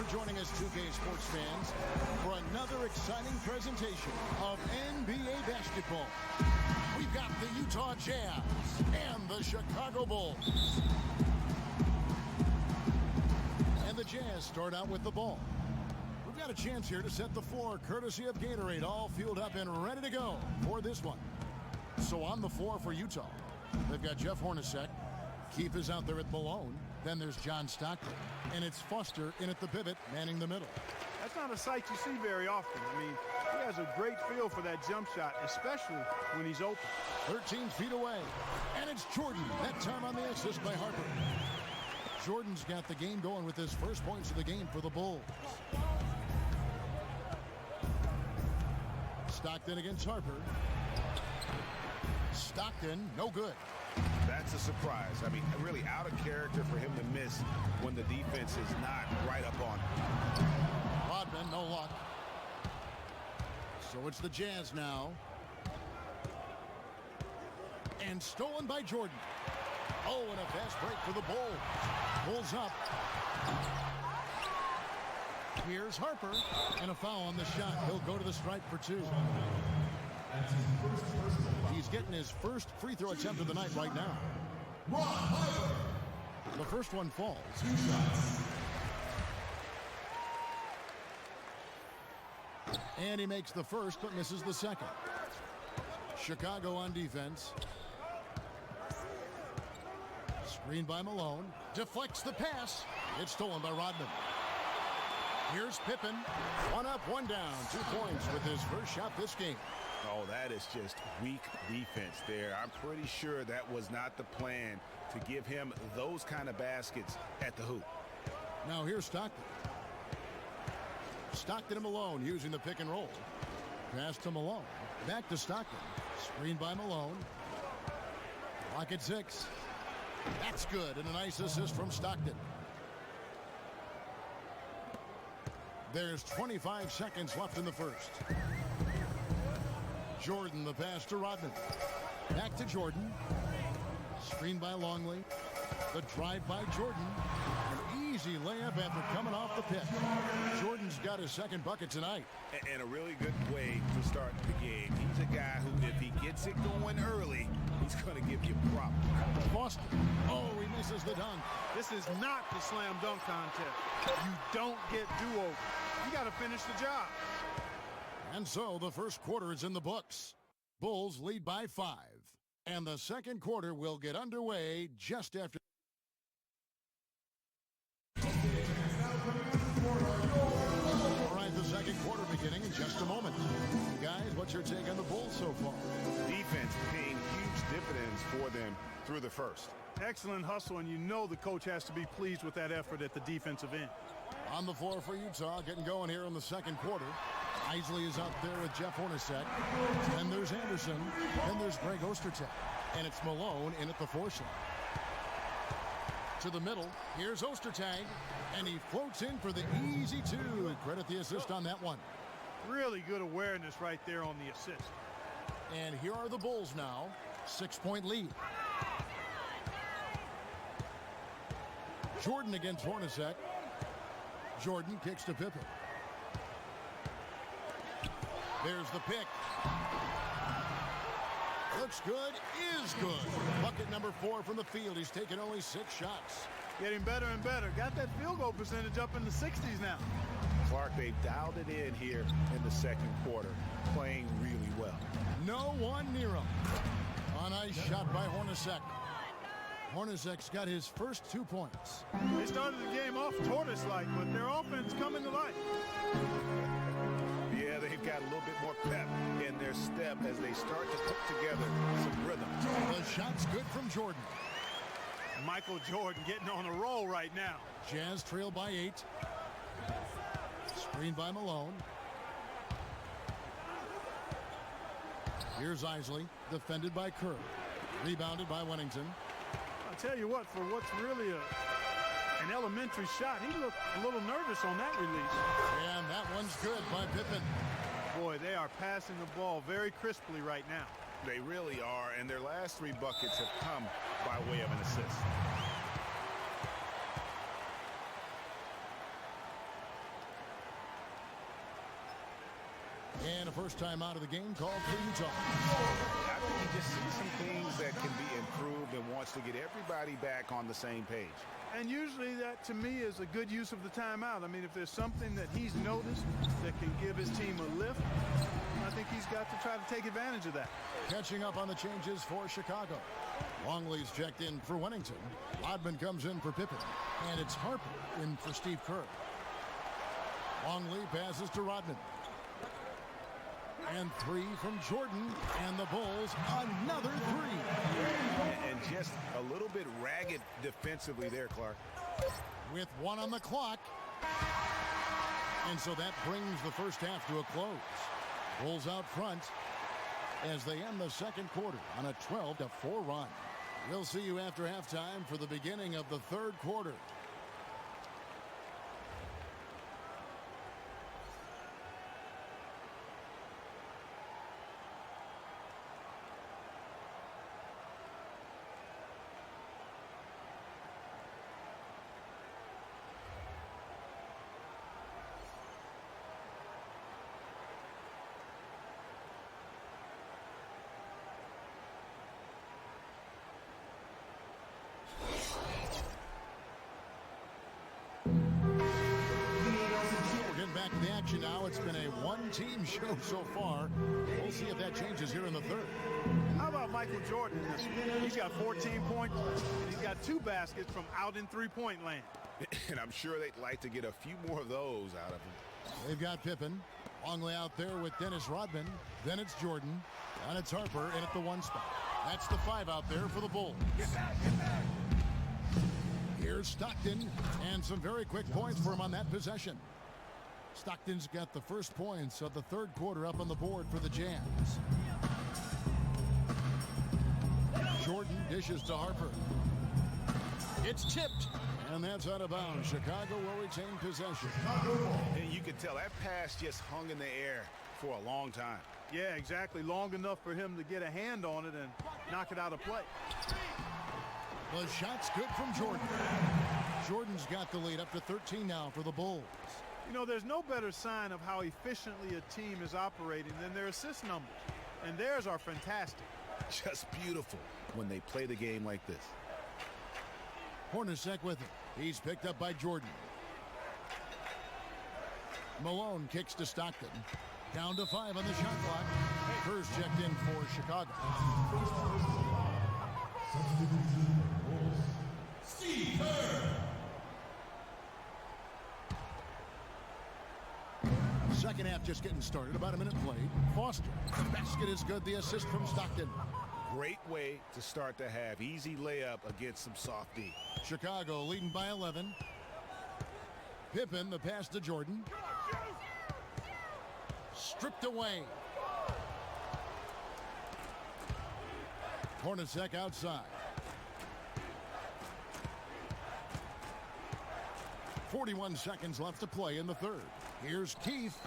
for joining us, 2K sports fans, for another exciting presentation of NBA basketball. We've got the Utah Jazz and the Chicago Bulls. And the Jazz start out with the ball. We've got a chance here to set the floor, courtesy of Gatorade, all fueled up and ready to go for this one. So on the floor for Utah, they've got Jeff Hornacek. Keith is out there at Malone. Then there's John Stockton. And it's Foster in at the pivot, manning the middle. That's not a sight you see very often. I mean, he has a great feel for that jump shot, especially when he's open. 13 feet away. And it's Jordan, that time on the assist by Harper. Jordan's got the game going with his first points of the game for the Bulls. Stockton against Harper. Stockton, no good. That's a surprise. I mean, really out of character for him to miss when the defense is not right up on him. Rodman, no luck. So it's the Jazz now. And stolen by Jordan. Oh, and a fast break for the Bulls. Bulls up. Here's Harper. And a foul on the shot. He'll go to the stripe for two. He's getting his first free throw attempt of the night right now. The first one falls. 2 shots. And he makes the first but misses the second. Chicago on defense. Screen by Malone. Deflects the pass. It's stolen by Rodman. Here's Pippen. One up, one down. 2 points with his first shot this game. Oh, that is just weak defense there. I'm pretty sure that was not the plan to give him those kind of baskets at the hoop. Now here's Stockton. Stockton and Malone using the pick and roll. Pass to Malone. Back to Stockton. Screen by Malone. Clock at 6. That's good, and a nice assist from Stockton. There's 25 seconds left in the first. Jordan, the pass to Rodman. Back to Jordan. Screen by Longley. The drive by Jordan. An easy layup after coming off the pick. Jordan's got his second bucket tonight. And a really good way to start the game. He's a guy who, if he gets it going early, he's going to give you problems. Foster. Oh, he misses the dunk. This is not the slam dunk contest. You don't get do-over. You got to finish the job. And so the first quarter is in the books. Bulls lead by 5. And the second quarter will get underway just after. All right, the second quarter beginning in just a moment. Guys, what's your take on the Bulls so far? Defense paying huge dividends for them through the first. Excellent hustle, and you know the coach has to be pleased with that effort at the defensive end. On the floor for Utah, getting going here in the second quarter. Isley is out there with Jeff Hornacek. Then there's Anderson. Then there's Greg Ostertag. And it's Malone in at the 4 slot. To the middle. Here's Ostertag. And he floats in for the easy 2. Credit the assist on that one. Really good awareness right there on the assist. And here are the Bulls now. 6-point lead. Jordan against Hornacek. Jordan kicks to Pippen. There's the pick. Looks good, is good. Bucket number 4 from the field. He's taken only 6 shots. Getting better and better. Got that field goal percentage up in the 60s now. Clark, they've dialed it in here in the second quarter, playing really well. No one near him. A nice shot by Hornacek. Hornacek's got his first 2 points. They started the game off tortoise-like, but their offense coming to life. Yeah, they've got a little bit more pep in their step as they start to put together some rhythm. The shot's good from Jordan. Michael Jordan getting on a roll right now. Jazz trail by 8. Screen by Malone. Here's Isley, defended by Kerr. Rebounded by Wennington. I'll tell you what, for what's really an elementary shot, he looked a little nervous on that release. And that one's good by Pippen. Boy, they are passing the ball very crisply right now. They really are, and their last 3 buckets have come by way of an assist. And a first time out of the game called for Utah. I think he just sees some things that can be improved and wants to get everybody back on the same page. And usually that, to me, is a good use of the timeout. I mean, if there's something that he's noticed that can give his team a lift, I think he's got to try to take advantage of that. Catching up on the changes for Chicago. Longley's checked in for Wennington. Rodman comes in for Pippen. And it's Harper in for Steve Kerr. Longley passes to Rodman. And three from Jordan, and the Bulls another three. And just a little bit ragged defensively there, Clark. With one on the clock. And so that brings the first half to a close. Bulls out front as they end the second quarter on a 12-4 run. We'll see you after halftime for the beginning of the third quarter. Back to the action now. It's been a one-team show so far. We'll see if that changes here in the third. How about Michael Jordan in this one? He's got 14 points, and he's got 2 baskets from out in three-point land. And I'm sure they'd like to get a few more of those out of him. They've got Pippen. Longley out there with Dennis Rodman. Then it's Jordan. And it's Harper in at the 1 spot. That's the 5 out there for the Bulls. Here's Stockton. And some very quick points for him on that possession. Stockton's got the first points of the third quarter up on the board for the Jazz. Jordan dishes to Harper. It's tipped. And that's out of bounds. Chicago will retain possession. And you could tell that pass just hung in the air for a long time. Yeah, exactly. Long enough for him to get a hand on it and knock it out of play. The shot's good from Jordan. Jordan's got the lead up to 13 now for the Bulls. You know, there's no better sign of how efficiently a team is operating than their assist numbers. And theirs are fantastic. Just beautiful when they play the game like this. Hornacek with it. He's picked up by Jordan. Malone kicks to Stockton. Down to 5 on the shot clock. Kerr's checked in for Chicago. Steve Kerr. Second half just getting started. About a minute played. Foster. The basket is good. The assist from Stockton. Great way to start the half. Easy layup against some soft D. Chicago leading by 11. Pippen, the pass to Jordan. Stripped away. Hornacek outside. 41 seconds left to play in the third. Here's Keith.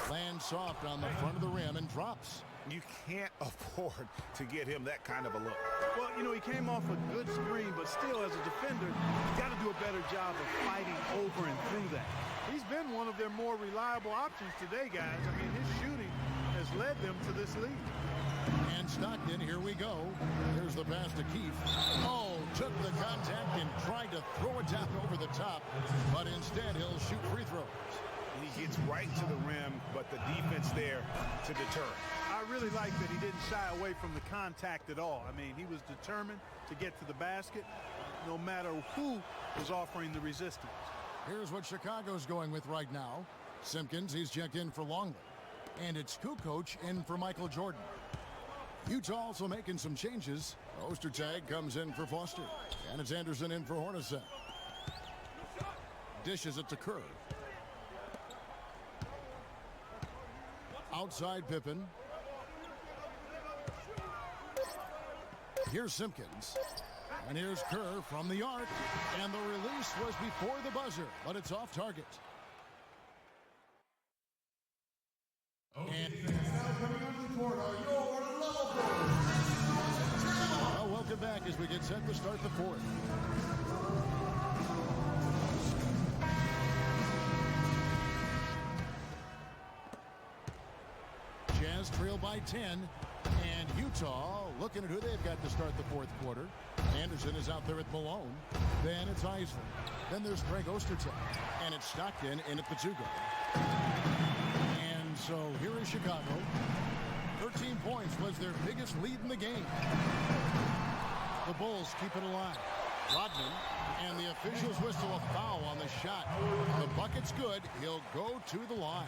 Lands soft on the front of the rim and drops. You can't afford to get him that kind of a look. Well, you know, he came off a good screen, but still, as a defender, he's got to do a better job of fighting over and through that. He's been one of their more reliable options today, guys. I mean, his shooting has led them to this lead. And Stockton, here we go. Here's the pass to Keith. Oh, took the contact and tried to throw it down over the top, but instead he'll shoot free throws. He gets right to the rim, but the defense there to deter. I really like that he didn't shy away from the contact at all. I mean, he was determined to get to the basket no matter who was offering the resistance. Here's what Chicago's going with right now. Simpkins, he's checked in for Longley. And it's Kukoc in for Michael Jordan. Utah also making some changes. Ostertag comes in for Foster. And it's Anderson in for Hornacek. Dishes it to Kerr. Outside Pippen. Here's Simpkins. And here's Kerr from the arc. And the release was before the buzzer, but it's off target. And well, welcome back as we get set to start the fourth. trail by 10. And Utah looking at who they've got to start the fourth quarter. Anderson is out there at Malone. Then it's Isley. Then there's Greg Ostertag. And it's Stockton in at the 2-guard. And so here is Chicago. 13 points was their biggest lead in the game. The Bulls keep it alive. Rodman, and the officials whistle a foul on the shot. The bucket's good. He'll go to the line.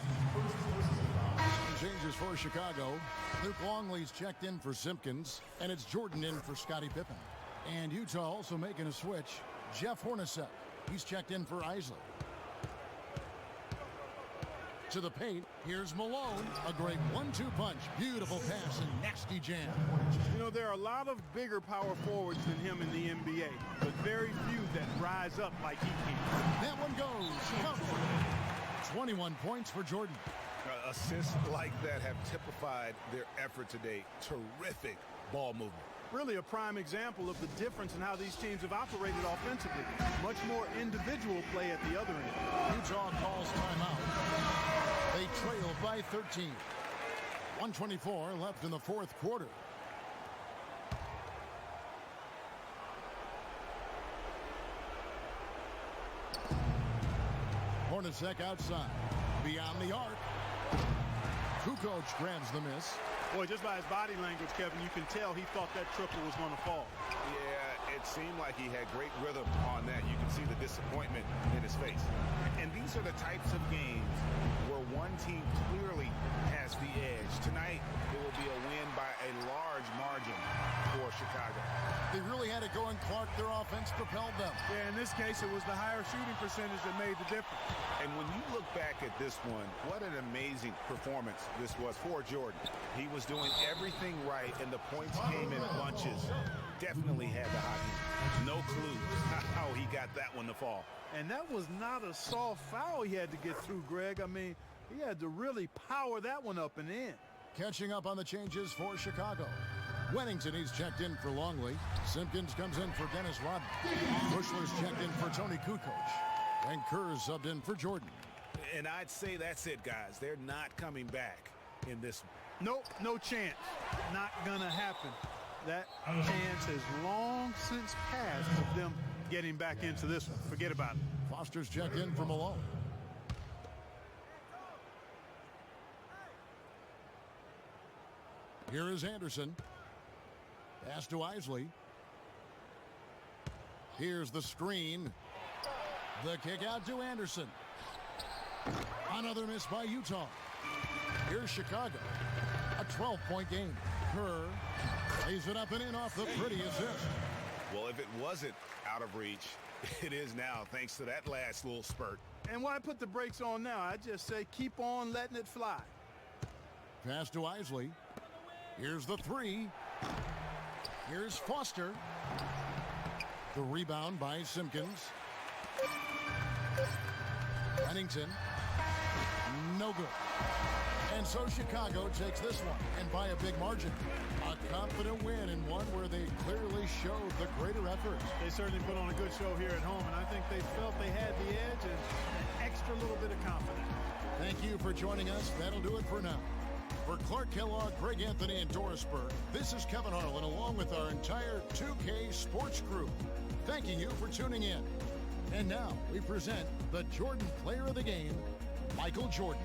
Changes for Chicago. Luke Longley's checked in for Simpkins, and it's Jordan in for Scottie Pippen. And Utah also making a switch. Jeff Hornacek, he's checked in for Isley. To the paint, here's Malone. A great 1-2 punch. Beautiful pass and nasty jam. You know, there are a lot of bigger power forwards than him in the NBA, but very few that rise up like he can. That one goes. Chicago. 21 points for Jordan. Assists like that have typified their effort today. Terrific ball movement. Really a prime example of the difference in how these teams have operated offensively. Much more individual play at the other end. Utah calls timeout. They trail by 13. 1:24 left in the fourth quarter. Hornacek outside. Beyond the arc. Kukoc grabs the miss. Boy, just by his body language, Kevin, you can tell he thought that triple was going to fall. Yeah, it seemed like he had great rhythm on that. You can see the disappointment in his face. And these are the types of games where one team clearly has the edge. Tonight, it will be a win by a large margin for Chicago. They really had it going, Clark. Their offense propelled them. Yeah, in this case, it was the higher shooting percentage that made the difference. And when you look back at this one, what an amazing performance this was for Jordan. He was doing everything right, and the points came in bunches. Definitely had the hot hand. No clue how he got that one to fall. And that was not a soft foul he had to get through, Greg. I mean, he had to really power that one up and in. Catching up on the changes for Chicago. Wennington, he's checked in for Longley. Simpkins comes in for Dennis Rodman. Bushler's checked in for Tony Kukoc. And Kerr's subbed in for Jordan. And I'd say that's it, guys. They're not coming back in this one. Nope, no chance. Not gonna happen. That chance has long since passed of them getting back into this one. Forget about it. Foster's checked in for Malone. Here is Anderson. Pass to Isley. Here's the screen. The kick out to Anderson. Another miss by Utah. Here's Chicago. A 12-point game. Kerr lays it up and in off the pretty assist. Well, if it wasn't out of reach, it is now, thanks to that last little spurt. And why put the brakes on now? I just say keep on letting it fly. Pass to Isley. Here's the three. Here's Foster. The rebound by Simpkins. Pennington. No good. And so Chicago takes this one, and by a big margin. A confident win, and one where they clearly showed the greater effort. They certainly put on a good show here at home, and I think they felt they had the edge and an extra little bit of confidence. Thank you for joining us. That'll do it for now. For Clark Kellogg, Greg Anthony, and Doris Burke, this is Kevin Harlan along with our entire 2K Sports crew. Thanking you for tuning in. And now we present the Jordan Player of the Game, Michael Jordan.